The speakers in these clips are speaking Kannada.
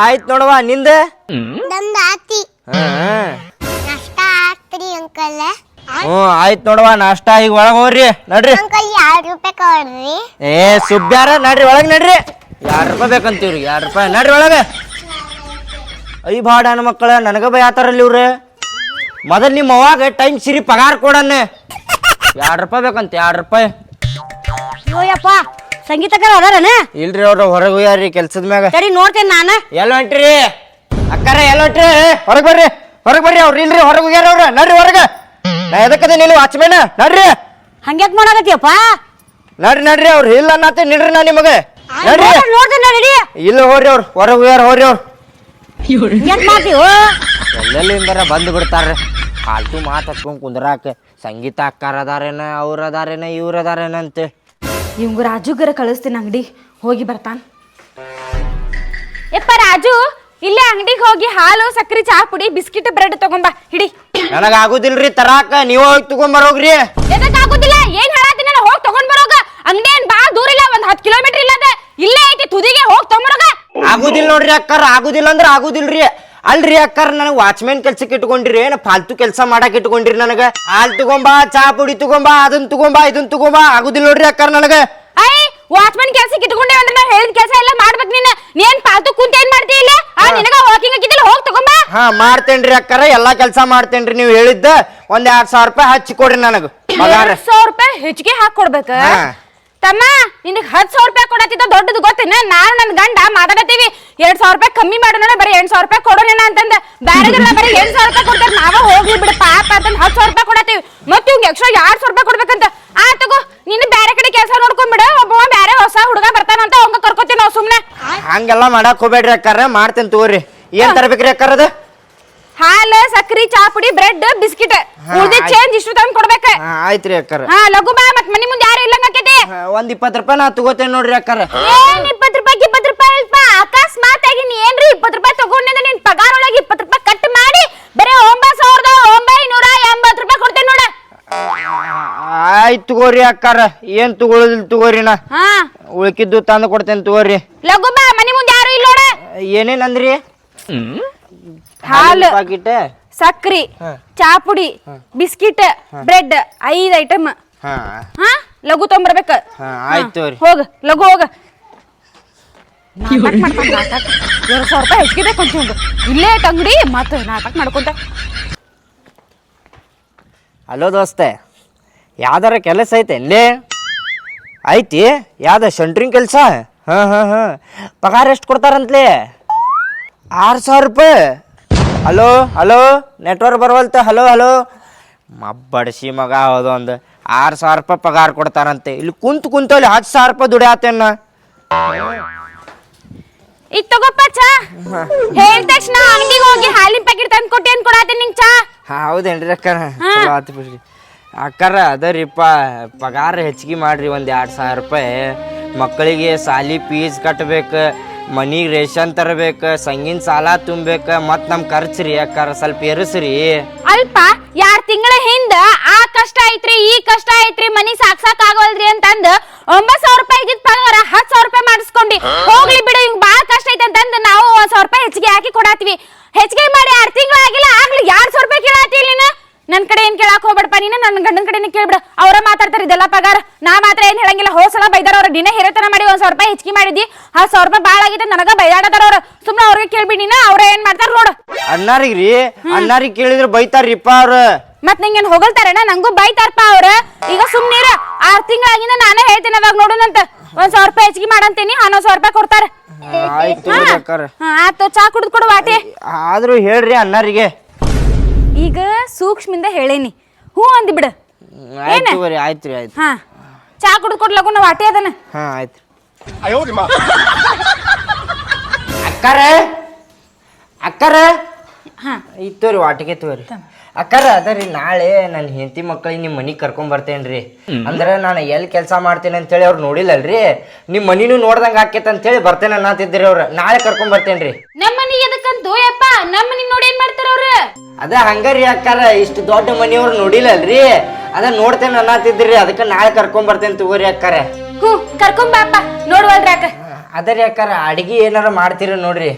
ಆಯ್ತು ನೋಡವ್ವ ನಿಂದ ನಮ್ದು ಆತಿ ನಾಷ್ಟ ಆತ್ರಿ ಅಂಕಲ್. ಆಯ್ತು ನೋಡವ್ವ ನಾಷ್ಟ ಈಗ ಒಳಗೆ ಹೋಗ್ರಿ ನಡ್ರಿ. ಅಂಕಲ್ 2 ರೂಪಾಯಿ ಕೊಡ್ರಿ. ಸುಬ್ಬ್ಯಾರ ನಡ್ರಿ ಒಳಗೆ ನಡ್ರಿ. 2 ರೂಪಾಯಿ ಬೇಕಂತೀವ್ರಿ 2 ರೂಪಾಯಿ ನಡ್ರಿ ಒಳಗೆ. ಬಾಡ ನನ್ನ ಮಕ್ಕಳ ನನಗ ಬೈತಾರಲ್ಲಿ ಇವ್ರು. ಮೊದಲು ನಿಮ್ಮ ಅವಾಗ ಟೈಮ್ ಸಿರಿ ಪಗಾರ ಕೊಡನ್ನ. 2 ರೂಪಾಯಿ ಬೇಕಂತ 2 ರೂಪಾಯಿ. ಅಯ್ಯಪ್ಪ ಸಂಗೀತಕಾರ ಅದಾರನ? ಇಲ್ರಿ ಅವ್ರ ಹೊರಗೆ ಹೋಗ್ಯಾರಿ ಕೆಲ್ಸದ ಮ್ಯಾಗ. ಸರಿ ನೋಡ್ತೇನೆ ನಾನು. ಎಲ್ಲ ಹೊಂಟ್ರಿ ಅಕ್ಕಾರ ಎಲ್ಲ ಹೊಂಟ್ರಿ? ಹೊರಗೆ ಬರ್ರಿ ಹೊರಗೆ ಬರ್ರಿ. ಅವ್ರು ಇಲ್ರಿ ಹೊರಗೆ ಹೋಗ್ಯಾರ ಅವ್ರ. ನಡ್ರಿ ಹೊರಗೆ. ನಾ ಎದಕ್ಕದ ನೀನು ವಾಚ್ಮೇನ ನಡ್ರಿ. ಹಂಗ್ಯಾಕ್ ಮಾಡಾಕತ್ತೀಯಪ್ಪ? ನಡ್ರಿ ನಡ್ರಿ ಅವ್ರು ಇಲ್ಲ ಅನ್ನತ್ತೆ ನಿಡ್ರಿ ನಾ ನಿಮಗೆ ನಡ್ರಿ. ನೋಡ್ತೇನೆ ನಡಿ. ಇಲ್ಲ ಹೋಗ್ರಿ ಅವ್ರು ಹೊರಗೆ ಹೋಗ್ಯಾರ ಹೋಗ್ರಿ ಅವ್ರು. ಹಂಗ್ಯಾಕ್ ಮಾಡ್ತೀವ? ಎಲ್ಲೆಲ್ಲಿಂದಾರ ಬಂದು ಬಿಡ್ತಾರ್ರಿ ಫಾಲ್ತು ಮಾತು ಹಚ್ಕೊಂಡ್ ಕುಂದ್ರಾಕ. ಸಂಗೀತ ಅಕ್ಕಾರ ಅದಾರೇನ ಅವ್ರ ಅದಾರೇನ ಇವ್ರ ಅದಾರೇನ ಅಂತ. ಇವಂಗ ರಾಜುಗರ ಕಳಿಸ್ತೀನಿ ಅಂಗಡಿ ಹೋಗಿ ಬರ್ತಾನ. ಯಪ್ಪ ರಾಜು, ಇಲ್ಲೇ ಅಂಗಡಿಗೆ ಹೋಗಿ ಹಾಲು ಸಕ್ಕರೆ ಚಾ ಪುಡಿ ಬಿಸ್ಕಿಟ್ ಬ್ರೆಡ್ ತಗೊಂಬ ಹಿಡಿ. ನನಗ ಆಗುದಿಲ್ರಿ ತರಾಕ, ನೀವ್ ಹೋಗಿ ತಗೊಂಬರೋಗ್ರಿ. ಎದಕ್ ಆಗುದಿಲ್ಲ? ಏನ್ ಹೇಳತ್ತೀನಿ ನಾನು? ಹೋಗಿ ತಗೊಂಡ್ ಬರೋಗ. ಅಂಗಡಿ ಏನ್ ಬಾ ದೂರ ಇಲ್ಲ, 10 ಕಿಲೋಮೀಟರ್ ಇಲ್ಲ, ಇಲ್ಲೇ ಐತಿ ತುದಿಗೆ. ಹೋಗಿ ತಗೊಂಬರೋಗ. ಆಗುದಿಲ್ಲ ನೋಡ್ರಿ ಅಕ್ಕಾರ, ಆಗುದಿಲ್ಲ ಅಂದ್ರ ಆಗುದಿಲ್ರಿ. ಅಲ್ರಿ ಅಕ್ಕಾರ ನನಗ್ ವಾಚ್ಮ್ಯಾನ್ ಕೆಲ್ಸಕ್ಕೆ ಇಟ್ಕೊಂಡಿರಿ ಏನ ಫಾಲ್ತು ಕೆಲಸ ಮಾಡಕ್ ಇಟ್ಕೊಂಡಿರಿ. ನನಗ ಹಾಲ್ ತಗೊಂಬಾ ಚಾ ಪುಡಿ ತಗೊಂಬಾ ಅದನ್ ತಗೊಂಬಾ ಇದನ್ ತಗೊಂಬಾ ಆಗುದಿಲ್ಲ ನೋಡ್ರಿ ಅಕ್ಕಾರ ನನಗ. ವಾಚ್ಮನ್ ಕೆಲ್ಸಕ್ಕೆ ಇಟ್ಕೊಂಡೆ ಅಂದ್ರೆ ನಾ ಹೇಳಿದ ಕೆಲಸ ಎಲ್ಲ ಮಾಡ್ಬೇಕು. ನೀನ್ ಪಾಲ್ತು ಕುಂತ ಏನ್ ಮಾಡ್ತಿ ಇಲ್ಲ? ನಿನಗ ವಾಕಿಂಗ್ ಹಾಕಿದಿಲ್ಲ, ಹೋಗಿ ತಗೊಂಬಾ. ಮಾಡ್ತೇನ್ರಿ ಅಕ್ಕಾರ, ಎಲ್ಲಾ ಕೆಲಸ ಮಾಡ್ತೇನ್ರಿ. ನೀವ್ ಹೇಳಿದ್ದ ಒಂದ್ 2,000 ರೂಪಾಯಿ ಹಚ್ಚಿ ಕೊಡ್ರಿ ನನಗ. 2,000 ರೂಪಾಯಿ ಹೆಚ್ಚಿಗೆ ಹಾಕೊಡ್ಬೇಕ ತಮ್ಮ. ನಿನಗ್ 10,000 ರೂಪಾಯಿ ಕೊಡತ್ತಿದ್ದ ದೊಡ್ಡದು ಗೊತ್ತೇನ? ನಾನು ನನ್ ಗಂಡ ಮಾತಾಡತ್ತೀವಿ 2,000 ರೂಪಾಯಿ ಕಮ್ಮಿ ಮಾಡೋಣ, ಬರೀ 8,000 ರೂಪಾಯಿ ಕೊಡೋಣ ಅಂತಂದ. ಬ್ಯಾರೆಲ್ಲ ಬರೀ 8,000 ರೂಪಾಯಿ ಕೊಡ್ತಾರೆ, ನಾವ ಹೋಗ್ಲಿ ಬಿಡ ಪಾಪ ಅಂತಂದ್ 10,000 ರೂಪಾಯಿ ಕೊಡತ್ತೀವಿ. ಮತ್ತೆ ಇವ್ಗೆ ಎಕ್ಸ್ಟ್ರಾ 2,000 ರೂಪಾಯಿ ಕೊಡ್ಬೇಕಂತ. ತಗೋ ನೀನು ಬ್ಯಾರೆ ಕಡೆ ಕೆಲಸ ನೋಡ್ಕೊಂಡ್ಬಿಡ. ಒಬ್ಬ ಬ್ಯಾರೆ ಹೊಸ ಹುಡುಗ ಬರ್ತಾನಂತ ಅವಂಗ ಕರ್ಕೋತೀವಿ ನಾವು ಸುಮ್ನೆ. ಹಂಗೆಲ್ಲಾ ಮಾಡಕ್ ಹೋಗ್ಬೇಡ್ರಿ ಅಕ್ಕಾರ, ಮಾಡ್ತೇನೆ ತಗೋರಿ. ಏನ್ ತರಬೇಕ್ರಿ ಅಕ್ಕಾರ? ಅದ ಹಾಲು ಸಕ್ರಿ ಚಾ ಪುಡಿ ಬ್ರೆಡ್ ಬಿಸ್ಕಿಟ್ ಉಳ್ದಿ ಚೇಂಜ್ ಇಷ್ಟು ತಂದ್ ಕೊಡ್ಬೇಕ. ಆಯ್ತ್ರಿ ಅಕ್ಕಾರ. ಲಘು ಬಾ, ಮತ್ ಮನಿ ಮುಂದೆ ಯಾರು ಇಲ್ಲಂಗ ಆಕೈತಿ. ಒಂದ್ 20 ರೂಪಾಯಿ ನಾ ತಗೋತೇನೆ ನೋಡ್ರಿ ಅಕ್ಕಾರ. ಏನ್ 20 ರೂಪಾಯಿ ಅಲ್ಪ? ಅಕಸ್ಮಾತ್ ಆಗಿ ನೀ ಏನ್ರಿ 20 ರೂಪಾಯಿ ತಗೊಂಡಿಂದ ನಿನ್ ಪಗಾರ ಒಳಗೆ 20 ರೂಪಾಯಿ ಕಟ್ ಮಾಡಿ ಬರೀ 9,980 ರೂಪಾಯಿ ಕೊಡ್ತೇನೆ ನೋಡ. ಆಯ್ತು ತಗೋರಿ ಅಕ್ಕಾರ, ಏನ್ ತಗೊಳುದಿಲ್ಲ ತಗೋರಿ. ನಾ ಉಳ್ಕಿದ್ದು ತಂದು ಕೊಡ್ತೇನೆ ತಗೋರಿ. ಲಘು ಬಾ, ಮನಿ ಮುಂದೆ ಯಾರು ಇಲ್ಲ ನೋಡ. ಏನೇನ್ ಅಂದ್ರಿ? ಹಾಲು ಪಾಕಿಟ್ ಸಕ್ರಿ ಚಾ ಪುಡಿ ಬಿಸ್ಕಿಟ್ ಬ್ರೆಡ್ 5 ಐಟಮ್. ಲಘು ತೊಂಬರ್ಬೇಕ. ಆಯ್ತು ಹೋಗ ಲಘು ಹೋಗ. 2,000 ರೂಪಾಯಿ ಹೆಚ್ಚಿಗೆ ಬೇಕಂತ ಇಲ್ಲೇ ಅಂಗಡಿ ಮತ್ತ ನಾಟಕ ಮಾಡ್ಕೊಂತ. ಹಲೋ ದೋಸ್ತೆ, ಯಾವ್ದಾರ ಕೆಲಸ ಐತೆ ಇಲ್ಲೇ? ಐತಿ ಯಾವ್ದ ಸೆಂಟ್ರಿಂಗ್ ಕೆಲಸ? ಪಗಾರ ಎಷ್ಟು ಕೊಡ್ತಾರಂತ್ಲೇ? 6,000 ರೂಪಾಯಿ. ಹಲೋ ಹಲೋ ನೆಟ್ವರ್ಕ್ ಬರವಲ್ತ. ಹಲೋ ಹಲೋ ಮಬ್ಬಡಿಸಿ ಮಗ ಹೌದು. ಒಂದು 6,000 ರೂಪಾಯಿ ಪಗಾರ ಕೊಡ್ತಾರಂತೆ. ಇಲ್ಲಿ ಕುಂತಲ್ಲಿ 10,000 ರೂಪಾಯಿ ದುಡಿಯಾತೇನ. ಈಗ ತಗೋಪ್ಪ ಚಾ. ಹೇಳಿದ ತಕ್ಷಣ ಅಂಗಡಿಗೆ ಹೋಗಿ ಹಾಲಿನ ಪ್ಯಾಕೆಟ್ ತಂದು ಕೊಟ್ಟು ಏನ್ ಕೊಡಾತೀನಿ ನಿಂಗೆ ಚಾ. ಹೌದೇನ್ರಿ ಅಕ್ಕಾರ? ಚಲೋ ಆತು ಬಿಡ್ರಿ ಅಕ್ಕಾರ. ಅದರಿಪ್ಪ ಪಗಾರ ಹೆಚ್ಚಿಗೆ ಮಾಡ್ರಿ ಒಂದು 2,000 ರೂಪಾಯಿ. ಮಕ್ಕಳಿಗೆ ಸಾಲಿ ಫೀಸ್ ಕಟ್ಬೇಕು, ಮನಿಗೆ ರೇಷನ್ ತರಬೇಕು, ಸಂಗಿನ ಸಾಲ ತುಂಬಬೇಕು, ಮತ್ತು ನಮ್ಮ ಖರ್ಚು ರೀ ಅಕ್ಕಾರ ಸ್ವಲ್ಪ ಏರಿಸ್ರಿ. ಅಲ್ಪ 2 ತಿಂಗಳ ಹಿಂದ ಆ ಕಷ್ಟ ಐತ್ರಿ ಈ ಕಷ್ಟ ಐತ್ರಿ ಮನಿ ಸಾಕ್ಸಾಕ್ ಆಗವಲ್ರಿ ಅಂತಂದು 9,000 ರೂಪಾಯಿ ಇದ್ದಿದ್ ಪಗಾರ 10,000 ರೂಪಾಯಿ ಮಾಡಿಸ್ಕೊಂಡಿ. ಹೋಗ್ಲಿ ಬಿಡು, ಹಿಂಗ್ ಬಾಳ ಕಷ್ಟ ಐತೆ ಅಂತಂದು ನಾವು 1,000 ರೂಪಾಯಿ ಹೆಚ್ಚಿಗೆ ಹಾಕಿ ಕೊಡಾತೀವಿ. ಹೆಚ್ಚಿಗೆ ಮಾಡಿ 2 ತಿಂಗಳು ಆಗಿಲ್ಲ, ಆಗ್ಲಿ 2,000 ರೂಪಾಯಿ ಕೇಳಾತಿ ನೀನು. ನನ್ ಕಡೆ ಏನ್ ಕೇಳಾಕ್ ಹೋಗ್ಬೇಡಪ್ಪ ನೀನು, ನನ್ನ ಗಂಡನ ಕಡೆನೇ ಕೇಳ್ಬಿಡ. ಅವ್ರ ಮಾತಾಡ್ತಾರೆ ಇದೆಲ್ಲ ಪಗಾರ, ನಾ ಮಾತ್ರ ಏನ್ ಹೇಳಂಗಿಲ್ಲ. ಹೋಸಲ ಬೈದಾರ ಅವ್ರ ದಿನ ಹಿರೇತನ ಮಾಡಿ 1,000 ರೂಪಾಯಿ ಹೆಚ್ಚಿಗೆ ಮಾಡಿದಿ. 10,000 ರೂಪಾಯಿ ಬಾಳ ಆಗಿತ್ತು ನನಗ ಬೈದಾಡತಾರ ಅವ್ರು. ಸುಮ್ನೆ ಅವ್ರಿಗೆ ಕೇಳ್ಬಿಡಿ ನೀನು, ಅವ್ರ ಏನ್ ಮಾಡ್ತಾರ ನೋಡು. ಅಣ್ಣಾರಿಗ್ರಿ ಅಣ್ಣಾರಿಗೆ ಕೇಳಿದ್ರೆ ಬೈತಾರ್ರಿಪ್ಪ ಅವ್ರ. ಮತ್ ನಿಂಗೇನ್ ಹೊಗಳ್ತಾರೇನ? ನಂಗೂ ಬೈತಾರಪ್ಪ ಅವ್ರ. ಈಗ ಸುಮ್ನೀರ 6 ತಿಂಗಳಾಗಿಂದ ನಾನೇ ಹೇಳ್ತೇನೆ ಅವಾಗ ನೋಡುನಂತ. 1,000 ರೂಪಾಯಿ ಹೆಚ್ಚಿಗೆ ಮಾಡಂತೀನಿ, 11,000 ರೂಪಾಯಿ ಕೊಡ್ತಾರ. ಆಯ್ತು ಚಾ ಕುಡಿದ್ ಕೊಡು ವಾಟೆ. ಆದ್ರೂ ಹೇಳ್ರಿ ಅಣ್ಣಾರಿಗೆ. ಈಗ ಸೂಕ್ಷ್ಮಿಂದ ಹೇಳೇನಿ, ಹೂ ಅಂದಿ ಬಿಡು. ಆಯ್ತು ಆಯ್ತ್ರಿ ಆಯ್ತು. ಚಾ ಕುಡಿದ್ ಕೊಡ್ಲಗು ನಾ ವಾಟೆ ಅದನ್ನ. ಆಯ್ತು. ಅಕ್ಕಾರ ಅಕ್ಕಾರ ಇತ್ತೋರಿ ವಾಟಿಗೆ ತೋರಿ ಅಕ್ಕಾರ. ಅದರಿ ನಾಳೆ ನನ್ನ ಹೆಂಡತಿ ಮಕ್ಕಳಿಗೆ ನಿಮ್ಮ ಮನಿಗೆ ಕರ್ಕೊಂಡ್ ಬರ್ತೇನ್ರಿ. ಅಂದ್ರೆ ನಾನು ಎಲ್ಲಿ ಕೆಲಸ ಮಾಡ್ತೇನೆ ಅಂತೇಳಿ ಅವ್ರು ನೋಡಿಲ್ಲಲ್ರಿ. ನಿಮ್ಮ ಮನಿನೂ ನೋಡ್ದಂಗ ಆಕೇತ ಅಂತೇಳಿ ಬರ್ತೇನೆ ಅನ್ನತಿದ್ರಿ ಅವ್ರು. ನಾಳೆ ಕರ್ಕೊಂಡ್ ಬರ್ತೇನ್ರಿ. ನಮ್ಮ ಮನಿಗೆ ಎದಕ್ಕಂತೂ ಯಪ್ಪ? ನಮ್ಮ ಮನಿಗೆ ನೋಡಿ ಏನ್ ಮಾಡ್ತಾರ ಅವ್ರು? ಅದ ಹಂಗಾರಿ ಅಕ್ಕಾರ, ಇಷ್ಟು ದೊಡ್ಡ ಮನಿಯವ್ರು ನೋಡಿಲ್ಲಲ್ರಿ, ಅದ ನೋಡ್ತೇನೆ ಅನ್ನತಿದ್ರಿ. ಅದಕ್ಕೆ ನಾಳೆ ಕರ್ಕೊಂಡ್ ಬರ್ತೇನೆ ತಗೋರಿ ಅಕ್ಕಾರ. ಕರ್ಕೊಂಡ್ ಬಾಪ ನೋಡುವಲ್ರಿ ಅಕ್ಕ. ಅದರಿ ಅಕ್ಕಾರ ಅಡಿಗೆ ಏನಾರ ಮಾಡ್ತೀರ ನೋಡ್ರಿ.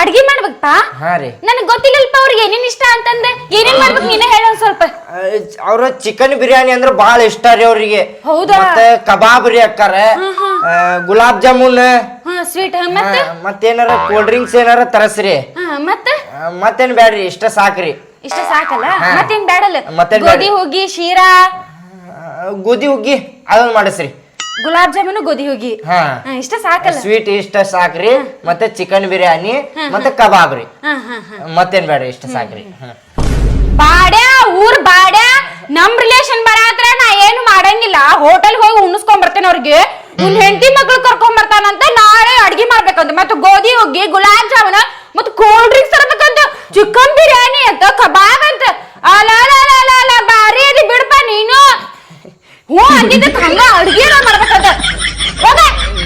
ಅಡ್ಗಿ ಮಾಡ್ಬೇಕಪ್ಪ. ಹಾ ರೀ. ನನಗ್ ಗೊತ್ತಿಲ್ಲಲ್ಪ ಅವ್ರಿಗೆ ಏನೇನ್ ಇಷ್ಟ ಅಂತಂದೆ. ಏನೇನ್ ಮಾಡ್ಬೇಕು ನೀನೇ ಹೇಳ ಒಂದ್ ಸ್ವಲ್ಪ. ಅವ್ರ ಚಿಕನ್ ಬಿರಿಯಾನಿ ಅಂದ್ರೆ ಬಾಳ ಇಷ್ಟ ರೀ ಅವ್ರಿಗೆ. ಹೌದಾ? ಮತ್ತೆ ಕಬಾಬ್ ರೀ ಅಕ್ಕಾರ, gulab jamun, sweet, ಮತ್ತೇನಾರ cold drinks ಏನಾರ ತರಸ್ರಿ. ಮತ್ತೇನ್ ಬ್ಯಾಡ್ರಿ, ಇಷ್ಟ ಸಾಕ್ರಿ. ಇಷ್ಟ ಸಾಕಲ್ಲ? ಮತ್ತೇನ್ ಬ್ಯಾಡಲ್ಲ? ಮತ್ತೇನ್ ಗೋಧಿ ಹುಗ್ಗಿ, ಶೀರಾ, ಗೋಧಿ ಹುಗ್ಗಿ ಅದನ್ನ ಮಾಡಿಸ್ರಿ. ಗುಲಾಬ್ ಜಾಮೂನು, ಗೋಧಿ ಹುಗ್ಗಿ ಇಷ್ಟ ಸಾಕಲ್ಲ? ಸ್ವೀಟ್ ಇಷ್ಟ ಸಾಕ್ರಿ. ಮತ್ತೆ ಚಿಕನ್ ಬಿರಿಯಾನಿ ಮತ್ತೆ ಕಬಾಬ್ ರೀ. ಮತ್ತೇನ್ ಬೇಡ, ಇಷ್ಟ ಸಾಕ್ರಿ. ಬಾಡ್ಯಾ ಊರ್ ಬಾಡ್ಯಾ ನಮ್ ರಿಲೇಷನ್ ಬರತ್ರ ನಾ ಏನು ಮಾಡಂಗಿಲ್ಲ. ಹೋಟೆಲ್ ಹೋಗಿ ಉಣಿಸ್ಕೊಂಡ್ ಬರ್ತೇನೆ ಅವ್ರಿಗೆ. ನಿನ್ ಹೆಂಡತಿ ಮಕ್ಳು ಕರ್ಕೊಂಡ್ ಬರ್ತಾನಂತ ನಾಳೆ ಅಡ್ಗೆ ಮಾಡ್ಬೇಕಂತ. ಮತ್ತೆ ಗೋಧಿ ಹುಗ್ಗಿ, ಗುಲಾಬ್ ಜಾಮೂನ್, ಮತ್ತೆ ಕೋಲ್ಡ್ ಡ್ರಿಂಕ್ಸ್ ತರಬೇಕಂತ, ಚಿಕನ್ ಬಿರಿಯಾನಿ ಅಂತ, ಕಬಾಬ್ ಅಂತ. ಅಲ್ಲ ಬಾರಿ ಅದಿ ಬಿಡಪ್ಪ ನೀನು. ಹ್ಞೂ ಅಂದಿದ್ದ ಹಂಗ ಅಡ್ಗೆ ಮಾಡ್ಬೇಕಂತ.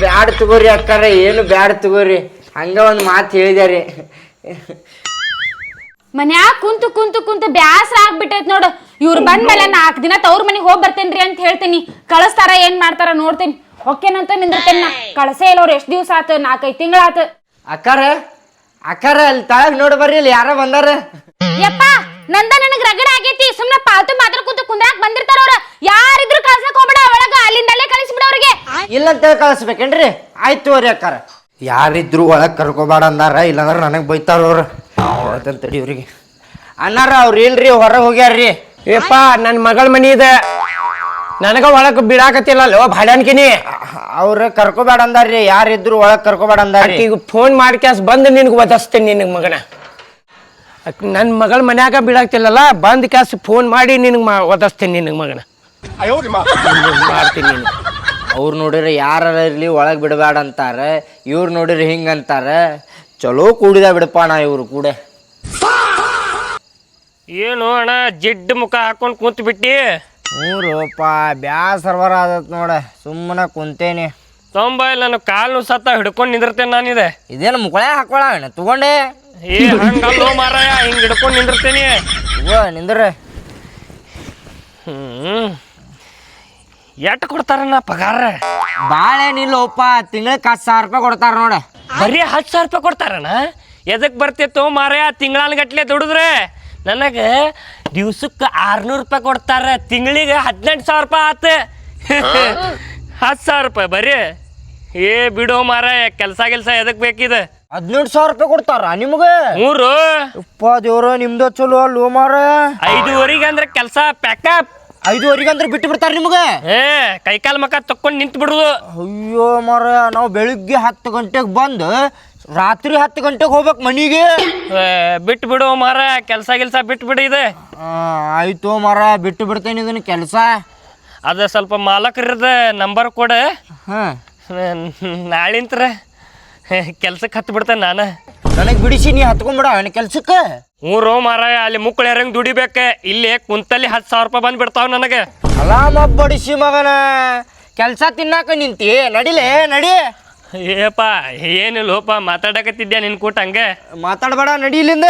ಬ್ಯಾಡ್ ತಗೋರಿ ಅಕ್ಕಾರ, ಏನು ಬ್ಯಾಡ್ ತಗೋರಿ. ಹಂಗ ಒಂದ್ ಮಾತು ಹೇಳಿದ್ಯಾರಿ. ಮನ್ಯಾಗ ಕುಂತು ಬ್ಯಾಸರ ಆಗ್ಬಿಟ್ಟೈತ್ ನೋಡು. ಇವ್ರು ಬಂದ್ಮೇಲೆ 4 ದಿನ ತವ್ರ ಮನೆಗೆ ಹೋಗಿ ಬರ್ತೇನ್ರಿ ಅಂತ ಹೇಳ್ತೀನಿ. ಕಳಿಸ್ತಾರ ಏನ್ ಮಾಡ್ತಾರ ನೋಡ್ತೇನಿ. ಹೊಕ್ಕೇನಂತ ನಿಂದಿರ್ತೇನೆ ನಾ. ಕಳಸೇ ಇಲ್ಲ ಅವ್ರು. ಎಷ್ಟ್ ದಿವ್ಸ ಆತು? 4-5 ತಿಂಗಳಾತು. ಅಕ್ಕಾರ ಅಲ್ಲಿ ತಳಗ್ ನೋಡ್ ಬರ್ರಿ, ಇಲ್ಲಿ ಯಾರ ಬಂದಾರ. ಯಪ್ಪ ನಂದ ನನಗ್ ರಗಡ ಆಗೈತಿ. ಸುಮ್ನೆ ಪಾಲ್ತು ಮಾತಾಡ್ಕೊಂತ ಕುಂದ್ರಾಕ್ ಬಂದಿರ್ತಾರ ಅವ್ರ. ಯಾರಿದ್ರು ಕಳ್ಸಕ್ ಹೋಗ್ಬೇಡ, ಒಳಗ ಅಲ್ಲಿಂದಲ್ಲೇ ಕಳಿಸ್ಬಿಡ ಅವ್ರಿಗೆ. ಇಲ್ಲಂತ ಕಳಿಸ್ಬೇಕೇನ್ರಿ? ಆಯ್ತು ತಗೋರಿ ಅಕ್ಕಾರ. ಯಾರಿದ್ರು ಒಳಗ್ ಕರ್ಕೋಬೇಡ ಅಂದಾರ, ಇಲ್ಲಾಂದ್ರ ನನಗ್ ಬೈತಾರ ಅವ್ರ. ತಡಿ ಇವ್ರಿಗೆ ಅನ್ನಾರ. ಅವ್ರ ಇಲ್ರಿ, ಹೊರಗೆ ಹೋಗ್ಯಾರ್ರಿ. ಏಪ್ಪ ನನ್ನ ಮಗಳ ಮನಿ ಇದೆ, ನನಗ ಒಳಗ್ ಬಿಡಾಕತ್ತಿಲ್ಲ ಭಾಡ್ಯಾನ್ಕಿನಿ. ಅವ್ರ ಕರ್ಕೋಬೇಡ ಅಂದಾರ್ರಿ. ಯಾರಿದ್ರು ಒಳಗ್ ಕರ್ಕೋಬೇಡ ಅಂದಾರ್ರಿ. ಈಗ ಫೋನ್ ಮಾಡ್ಕ್ಯಾಸ್ ಬಂದು ನಿನಗೆ ಒದಸ್ತೇನೆ ನಿನಗೆ ಮಗನ. ನನ್ನ ಮಗಳ ಮನ್ಯಾಗ ಬಿಡಾಕ್ತಿಲ್ಲಲ್ಲ, ಬಂದ್ ಕ್ಯಾಸ್ ಫೋನ್ ಮಾಡಿ ನಿನಗೆ ಒದಸ್ತೇನೆ ನಿನಗೆ ಮಗನ. ಮಾಡ್ತೀನಿ. ಅವ್ರು ನೋಡಿರಿ ಯಾರ ಇರ್ಲಿ ಒಳಗ್ ಬಿಡಬೇಡ ಅಂತಾರ. ಇವ್ರು ನೋಡಿರಿ ಹಿಂಗ ಅಂತಾರ. ಚಲೋ ಕೂಡಿದ ಬಿಡಪ್ಪ ನಾ ಇವ್ರು ಕೂಡ. ಏನು ಅಣ್ಣ ಜಿಡ್ಡು ಮುಖ ಹಾಕೊಂಡು ಕೂತ್ ಬಿಟ್ಟಿ? ಹ್ಞೂರಪ್ಪ, ಬ್ಯಾಸರ್ವರ ಆದತ್ ನೋಡ, ಸುಮ್ಮನೆ ಕುಂತೇನಿ. ತೊಂಬೈಲ್ ನಾನು ಕಾಲು ಸತ್ತ ಹಿಡ್ಕೊಂಡು ನಿಂದಿರ್ತೇನೆ ನಾನಿದೆ. ಇದೇನು ಮುಕ್ಕಳೆ ಹಾಕೊಳ ತಗೊಂಡೆ? ಏ ಹಂಗಲ್ಲೋ ಮಾರಾಯ, ಹಿಂಗೆ ಹಿಡ್ಕೊಂಡು ನಿಂದಿರ್ತೇನೆ. ನಿಂದ್ರ. ಎಟ್ ಕೊಡ್ತಾರಣ್ಣ ಪಗಾರ? ಬಾಳೇನಿಲ್ಲಪ್ಪ, ತಿಂಗಳಿಗೆ 10,000 ರೂಪಾಯಿ ಕೊಡ್ತಾರ ನೋಡ. ಬರೀ 10,000 ರೂಪಾಯಿ ಕೊಡ್ತಾರಣ್ಣ? ಎದಕ್ ಬರ್ತಿತ್ತು ಮಾರಾಯ ತಿಂಗಳಾನ್ಗಟ್ಲೆ ದುಡಿದ್ರೆ? ನನಗೆ ದಿವ್ಸಕ್ಕೆ 600 ರೂಪಾಯಿ ಕೊಡ್ತಾರ, ತಿಂಗಳಿಗೆ 18,000 ರೂಪಾಯಿ ಆತ. 10,000 ರೂಪಾಯಿ ಬರೀ? ಏ ಬಿಡೋ ಮಾರಾಯ, ಕೆಲಸ ಎದಕ್ ಬೇಕಿದೆ? 18,000 ರೂಪಾಯಿ ಕೊಡ್ತಾರ ನಿಮ್ಗೆ? 3 ಉಪ್ಪ ದೇವ್ರ, ನಿಮ್ದು ಚಲೋ ಅಲ್ಲೋ ಮಾರ. 5:30 ಅಂದ್ರೆ ಕೆಲಸ ಪ್ಯಾಕಪ್. 5:30 ಅಂದ್ರೆ ಬಿಟ್ಟು ಬಿಡ್ತಾರ ನಿಮ್ಗೆ? ಕೈಕಾಲ್ ಮಕ್ಕ ತಕ್ಕೊಂಡು ನಿಂತು ಬಿಡುದು. ಅಯ್ಯೋ ಮಾರ, ನಾವು ಬೆಳಿಗ್ಗೆ 10 ಗಂಟೆಗೆ ಬಂದು ರಾತ್ರಿ 10 ಗಂಟೆಗೆ ಹೋಗ್ಬೇಕು ಮನಿಗೆ. ಬಿಟ್ಟು ಬಿಡು ಮಾರ, ಕೆಲಸ ಬಿಟ್ಟು ಬಿಡು ಇದೆ. ಆಯ್ತು ಮಾರ, ಬಿಟ್ಟು ಬಿಡ್ತೇನೆ ಇದನ್ನ ಕೆಲಸ. ಅದ ಸ್ವಲ್ಪ ಮಾಲಕರದ ನಂಬರ್ ಕೊಡ. ನಾಳಿಂತ್ರ ಕೆಲ್ಸಕ್ಕೆ ಹತ್ತು ಬಿಡ್ತೇನೆ ನಾನು. ನನಗೆ ಬಿಡಿಸಿ ನೀ ಹತ್ಕೊಂಡ್ಬಿಡ ಕೆಲ್ಸಕ್ಕೆ. ಊರು ಮಾರಾಯ, ಅಲ್ಲಿ ಮುಕ್ಕಳರಂಗೆ ದುಡಿಬೇಕ. ಇಲ್ಲಿ ಕುಂತಲ್ಲಿ 10,000 ರೂಪಾಯಿ ಬಂದು ಬಿಡ್ತಾವ ನನಗೆ. ಅಲಾಮ ಬಡಿಸಿ ಮಗನ, ಕೆಲಸ ತಿನ್ನಾಕ ನಿಂತಿ. ನಡಿಲೇ ನಡಿ. ಏಪ್ಪ ಏನಿಲ್ಲೋಪ, ಮಾತಾಡಕತ್ತಿದ್ಯಾ ನಿನ್ ಕೂಟ ಹಂಗೆ. ಮಾತಾಡಬೇಡ, ನಡಿ ಇಲ್ಲಿಂದ.